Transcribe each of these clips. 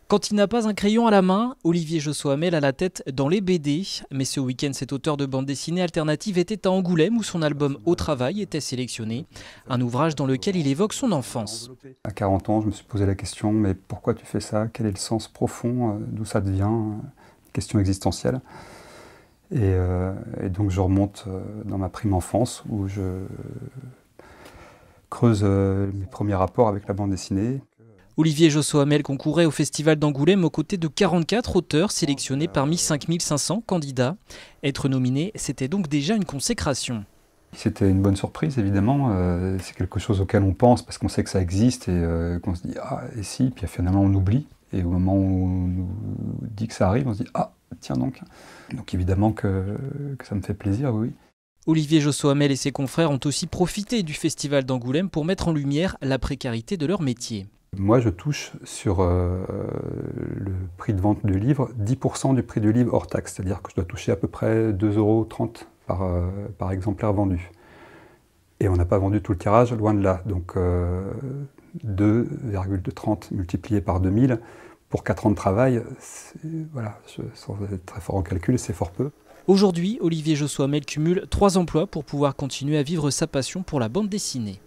Quand il n'a pas un crayon à la main, Olivier Jossoamel a la tête dans les BD. Mais ce week-end, cet auteur de bande dessinée alternative était à Angoulême où son album Au travail était sélectionné. Un ouvrage dans lequel il évoque son enfance. À 40 ans, je me suis posé la question, mais pourquoi tu fais ça? Quel est le sens profond? D'où ça devient? Question existentielle. Et donc je remonte dans ma prime enfance où je creuse mes premiers rapports avec la bande dessinée. Olivier Jossoamel concourait au Festival d'Angoulême aux côtés de 44 auteurs sélectionnés parmi 5500 candidats. Être nominé, c'était donc déjà une consécration. C'était une bonne surprise, évidemment. C'est quelque chose auquel on pense parce qu'on sait que ça existe et qu'on se dit « Ah, et si ?» Puis finalement, on oublie. Et au moment où on nous dit que ça arrive, on se dit « Ah, tiens donc !» Donc évidemment que ça me fait plaisir, oui. Olivier Jossoamel et ses confrères ont aussi profité du Festival d'Angoulême pour mettre en lumière la précarité de leur métier. Moi, je touche sur le prix de vente du livre 10% du prix du livre hors taxe, c'est-à-dire que je dois toucher à peu près 2,30 € par exemplaire vendu. Et on n'a pas vendu tout le tirage, loin de là. Donc 2,30 multiplié par 2000 pour 4 ans de travail, voilà, sans être très fort en calcul, c'est fort peu. Aujourd'hui, Olivier Jossoamel cumule 3 emplois pour pouvoir continuer à vivre sa passion pour la bande dessinée.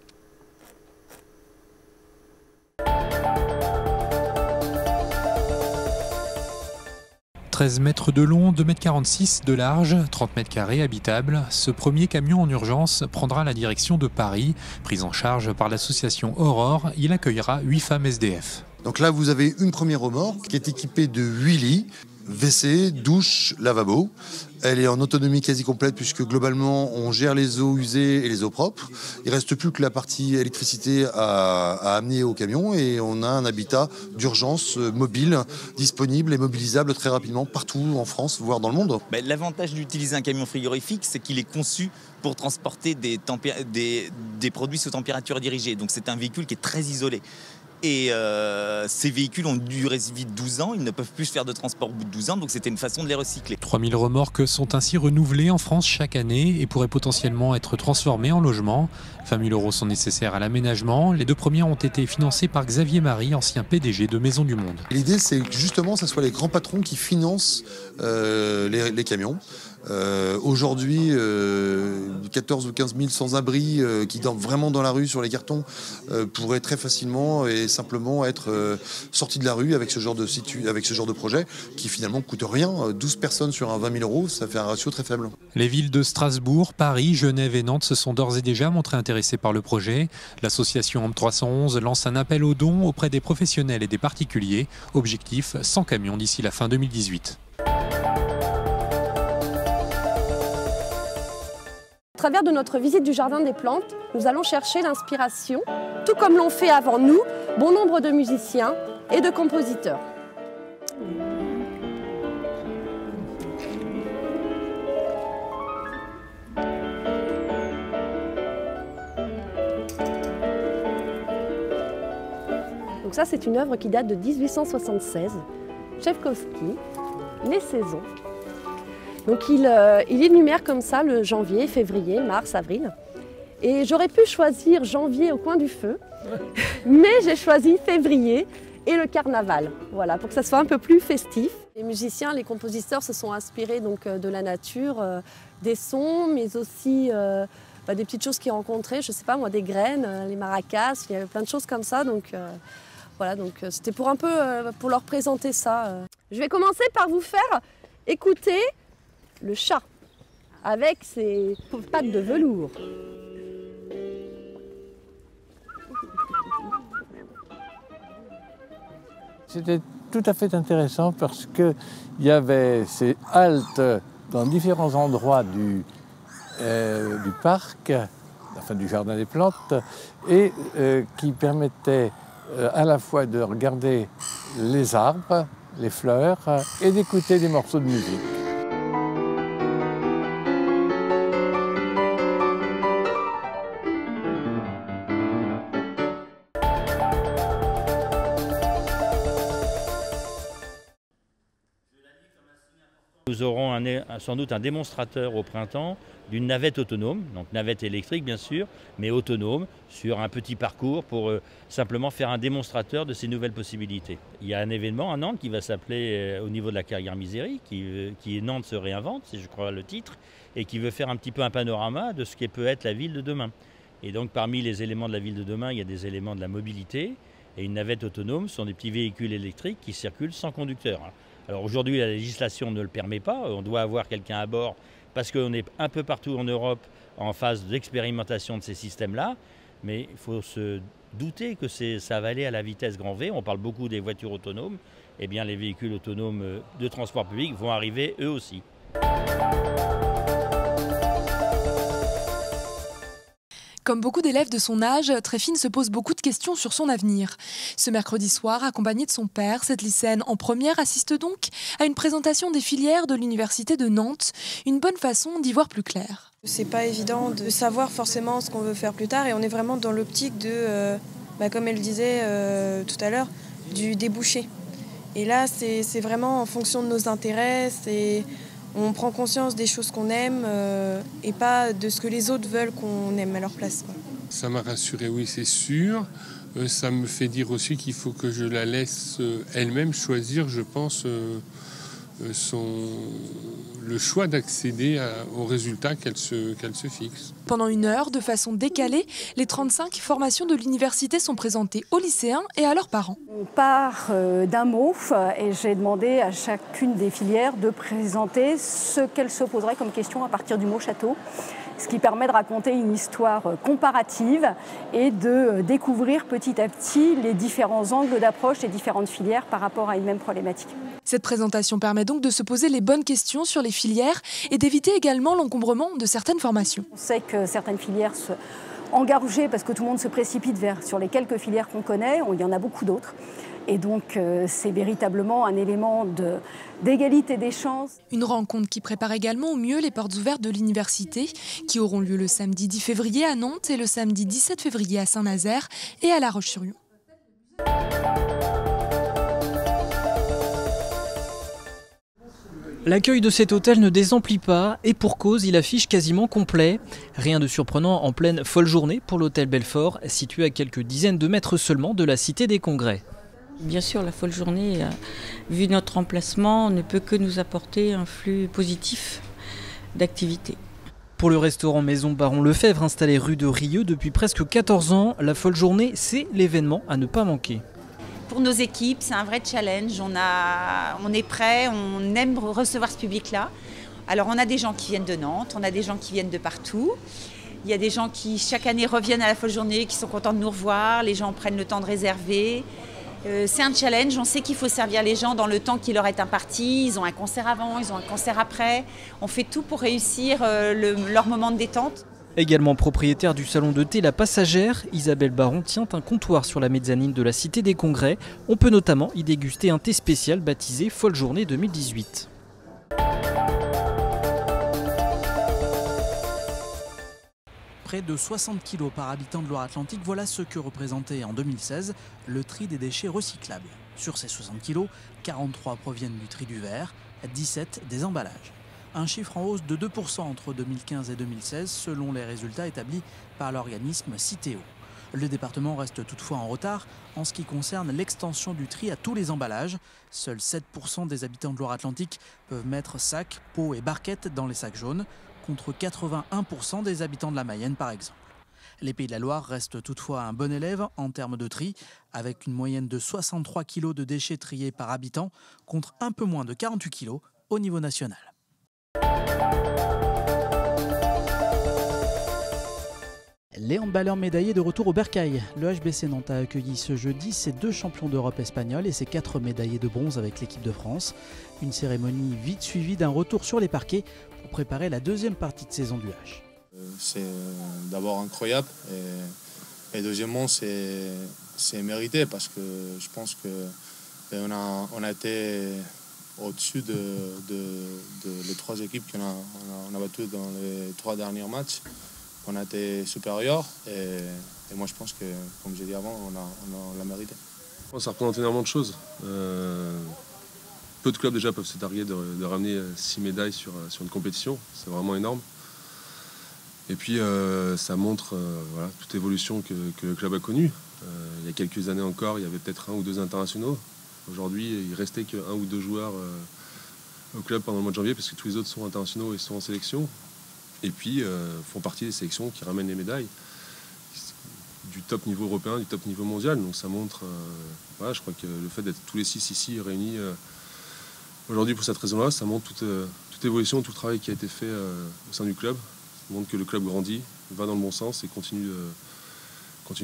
13 mètres de long, 2,46 m de large, 30 mètres carrés habitables, ce premier camion en urgence prendra la direction de Paris. Pris en charge par l'association Aurore, il accueillera 8 femmes SDF. Donc là, vous avez une première remorque qui est équipée de 8 lits, WC, douche, lavabo. Elle est en autonomie quasi complète puisque globalement on gère les eaux usées et les eaux propres. Il ne reste plus que la partie électricité à amener au camion et on a un habitat d'urgence mobile, disponible et mobilisable très rapidement partout en France, voire dans le monde. L'avantage d'utiliser un camion frigorifique, c'est qu'il est conçu pour transporter des produits sous température dirigée. Donc c'est un véhicule qui est très isolé. Et ces véhicules ont une durée de vie de 12 ans, ils ne peuvent plus faire de transport au bout de 12 ans, donc c'était une façon de les recycler. 3000 remorques sont ainsi renouvelées en France chaque année et pourraient potentiellement être transformées en logements. 20 000 € sont nécessaires à l'aménagement. Les 2 premières ont été financées par Xavier Marie, ancien PDG de Maison du Monde. L'idée, c'est que justement, ce soit les grands patrons qui financent les camions. Aujourd'hui, 14 ou 15 000 sans-abri qui dorment vraiment dans la rue sur les cartons pourraient très facilement et simplement être sortis de la rue avec ce genre de projet qui finalement coûte rien. 12 personnes sur un 20 000 €, ça fait un ratio très faible. Les villes de Strasbourg, Paris, Genève et Nantes se sont d'ores et déjà montrées intéressées par le projet. L'association Homme 311 lance un appel aux dons auprès des professionnels et des particuliers. Objectif, 100 camions d'ici la fin 2018. À travers de notre visite du Jardin des Plantes, nous allons chercher l'inspiration, tout comme l'ont fait avant nous bon nombre de musiciens et de compositeurs. Donc ça, c'est une œuvre qui date de 1876, Tchaïkovski, Les Saisons. Donc il énumère comme ça le janvier, février, mars, avril. Et j'aurais pu choisir janvier au coin du feu, mais j'ai choisi février et le carnaval, voilà, pour que ça soit un peu plus festif. Les musiciens, les compositeurs se sont inspirés donc, de la nature, des sons, mais aussi des petites choses qu'ils rencontraient, je sais pas moi, des graines, les maracas, il y avait plein de choses comme ça. Donc voilà, donc c'était pour un peu pour leur présenter ça. Je vais commencer par vous faire écouter le chat, avec ses pattes de velours. C'était tout à fait intéressant parce qu'il y avait ces haltes dans différents endroits du parc, enfin du Jardin des Plantes, et qui permettaient à la fois de regarder les arbres, les fleurs, et d'écouter des morceaux de musique. Nous aurons sans doute un démonstrateur au printemps d'une navette autonome, donc navette électrique bien sûr, mais autonome, sur un petit parcours pour simplement faire un démonstrateur de ces nouvelles possibilités. Il y a un événement à Nantes qui va s'appeler au niveau de la carrière Misery, qui est Nantes se réinvente, c'est je crois le titre, et qui veut faire un petit peu un panorama de ce qu'est peut être la ville de demain. Et donc parmi les éléments de la ville de demain, il y a des éléments de la mobilité, et une navette autonome, ce sont des petits véhicules électriques qui circulent sans conducteur. Alors aujourd'hui, la législation ne le permet pas, on doit avoir quelqu'un à bord parce qu'on est un peu partout en Europe en phase d'expérimentation de ces systèmes-là, mais il faut se douter que ça va aller à la vitesse grand V. On parle beaucoup des voitures autonomes, eh bien les véhicules autonomes de transport public vont arriver eux aussi. Comme beaucoup d'élèves de son âge, Tréfine se pose beaucoup de questions sur son avenir. Ce mercredi soir, accompagnée de son père, cette lycéenne en première assiste donc à une présentation des filières de l'université de Nantes, une bonne façon d'y voir plus clair. C'est pas évident de savoir forcément ce qu'on veut faire plus tard et on est vraiment dans l'optique de, comme elle disait tout à l'heure, du débouché. Et là, c'est vraiment en fonction de nos intérêts, on prend conscience des choses qu'on aime et pas de ce que les autres veulent qu'on aime à leur place, quoi. Ça m'a rassuré, oui, c'est sûr. Ça me fait dire aussi qu'il faut que je la laisse elle-même choisir, je pense, le choix d'accéder aux résultats qu'elle se fixe. Pendant une heure, de façon décalée, les 35 formations de l'université sont présentées aux lycéens et à leurs parents. On part d'un mot et j'ai demandé à chacune des filières de présenter ce qu'elle se poserait comme question à partir du mot château, ce qui permet de raconter une histoire comparative et de découvrir petit à petit les différents angles d'approche des différentes filières par rapport à une même problématique. Cette présentation permet donc de se poser les bonnes questions sur les filières et d'éviter également l'encombrement de certaines formations. On sait que certaines filières se engarougées parce que tout le monde se précipite sur les quelques filières qu'on connaît, il y en a beaucoup d'autres. Et donc c'est véritablement un élément d'égalité des chances. Une rencontre qui prépare également au mieux les portes ouvertes de l'université qui auront lieu le samedi 10 février à Nantes et le samedi 17 février à Saint-Nazaire et à La Roche-sur-Yon. L'accueil de cet hôtel ne désemplit pas et pour cause, il affiche quasiment complet. Rien de surprenant en pleine folle journée pour l'hôtel Belfort, situé à quelques dizaines de mètres seulement de la Cité des Congrès. Bien sûr, la folle journée, vu notre emplacement, ne peut que nous apporter un flux positif d'activité. Pour le restaurant Maison Baron Lefebvre, installé rue de Rieux depuis presque 14 ans, la folle journée, c'est l'événement à ne pas manquer. Pour nos équipes, c'est un vrai challenge. On est prêt, on aime recevoir ce public-là. Alors on a des gens qui viennent de Nantes, on a des gens qui viennent de partout. Il y a des gens qui chaque année reviennent à la folle journée, qui sont contents de nous revoir. Les gens prennent le temps de réserver. C'est un challenge, on sait qu'il faut servir les gens dans le temps qui leur est imparti. Ils ont un concert avant, ils ont un concert après. On fait tout pour réussir leur moment de détente. Également propriétaire du salon de thé La Passagère, Isabelle Baron tient un comptoir sur la mezzanine de la Cité des Congrès. On peut notamment y déguster un thé spécial baptisé Folle Journée 2018. Près de 60 kg par habitant de Loire-Atlantique, voilà ce que représentait en 2016 le tri des déchets recyclables. Sur ces 60 kg, 43 proviennent du tri du verre, 17 des emballages. Un chiffre en hausse de 2% entre 2015 et 2016 selon les résultats établis par l'organisme Citeo. Le département reste toutefois en retard en ce qui concerne l'extension du tri à tous les emballages. Seuls 7% des habitants de Loire-Atlantique peuvent mettre sacs, pots et barquettes dans les sacs jaunes, contre 81% des habitants de la Mayenne par exemple. Les Pays de la Loire restent toutefois un bon élève en termes de tri, avec une moyenne de 63 kg de déchets triés par habitant, contre un peu moins de 48 kg au niveau national. Les handballeurs médaillés de retour au Bercail. Le HBC Nantes a accueilli ce jeudi ses 2 champions d'Europe espagnols et ses 4 médaillés de bronze avec l'équipe de France. Une cérémonie vite suivie d'un retour sur les parquets pour préparer la deuxième partie de saison du H. C'est d'abord incroyable et deuxièmement c'est mérité parce que je pense qu'on a été au-dessus les 3 équipes qu'on a battues dans les 3 derniers matchs. On a été supérieur et moi je pense que, comme j'ai dit avant, on l'a mérité. Ça représente énormément de choses. peu de clubs déjà peuvent se targuer de ramener 6 médailles sur une compétition. C'est vraiment énorme. Et puis ça montre voilà, toute l'évolution que le club a connue. Il y a quelques années encore, il y avait peut-être 1 ou 2 internationaux. Aujourd'hui, il restait que 1 ou 2 joueurs au club pendant le mois de janvier parce que tous les autres sont internationaux et sont en sélection. Et puis font partie des sélections qui ramènent les médailles du top niveau européen, du top niveau mondial. Donc ça montre, voilà, je crois que le fait d'être tous les 6 ici réunis aujourd'hui pour cette raison-là, ça montre toute l'évolution, tout le travail qui a été fait au sein du club. Ça montre que le club grandit, va dans le bon sens et continue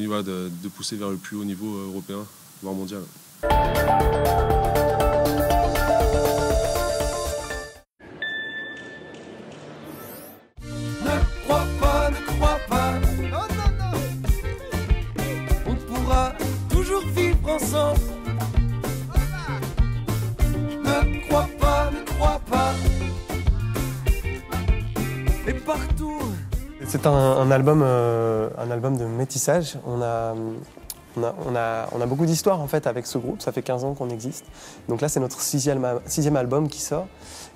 voilà, de pousser vers le plus haut niveau européen, voire mondial. Ne crois pas, non, non, non. On pourra toujours vivre ensemble. Ne crois pas. Et partout. C'est un album de métissage. On a beaucoup d'histoires en fait avec ce groupe, ça fait 15 ans qu'on existe. Donc là c'est notre sixième album qui sort.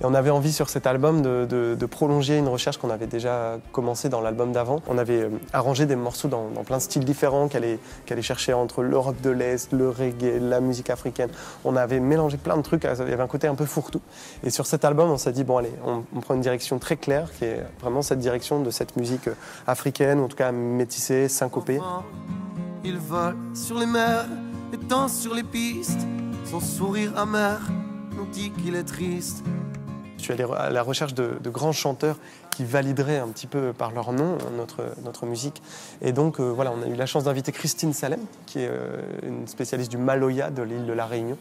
Et on avait envie sur cet album de prolonger une recherche qu'on avait déjà commencée dans l'album d'avant. On avait arrangé des morceaux dans plein de styles différents, qu'elle allait chercher entre l'Europe de l'Est, le reggae, la musique africaine. On avait mélangé plein de trucs, il y avait un côté un peu fourre-tout. Et sur cet album on s'est dit bon allez, on prend une direction très claire qui est vraiment cette direction de cette musique africaine, ou en tout cas métissée, syncopée. Il vole sur les mers et danse sur les pistes. Son sourire amer nous dit qu'il est triste. Je suis allé à la recherche de grands chanteurs qui valideraient un petit peu par leur nom notre musique. Et donc voilà, on a eu la chance d'inviter Christine Salem, qui est une spécialiste du Maloya de l'île de la Réunion.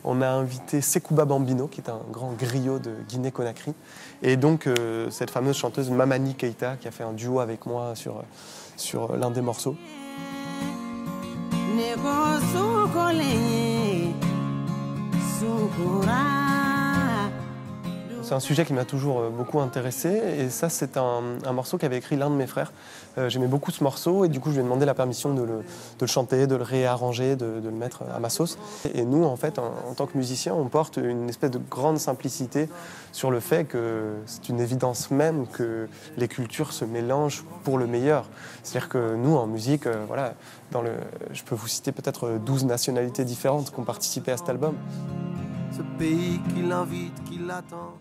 On a invité Sekouba Bambino, qui est un grand griot de Guinée-Conakry. Et donc cette fameuse chanteuse Mamani Keita, qui a fait un duo avec moi sur l'un des morceaux. C'est un sujet qui m'a toujours beaucoup intéressé et ça c'est un morceau qu'avait écrit l'un de mes frères. J'aimais beaucoup ce morceau et du coup je lui ai demandé la permission de le chanter, de le réarranger, de le mettre à ma sauce. Et nous en fait en tant que musiciens on porte une espèce de grande simplicité sur le fait que c'est une évidence même que les cultures se mélangent pour le meilleur. C'est-à-dire que nous en musique, voilà, je peux vous citer peut-être 12 nationalités différentes qui ont participé à cet album. Ce pays qui l'invite, qui l'attend.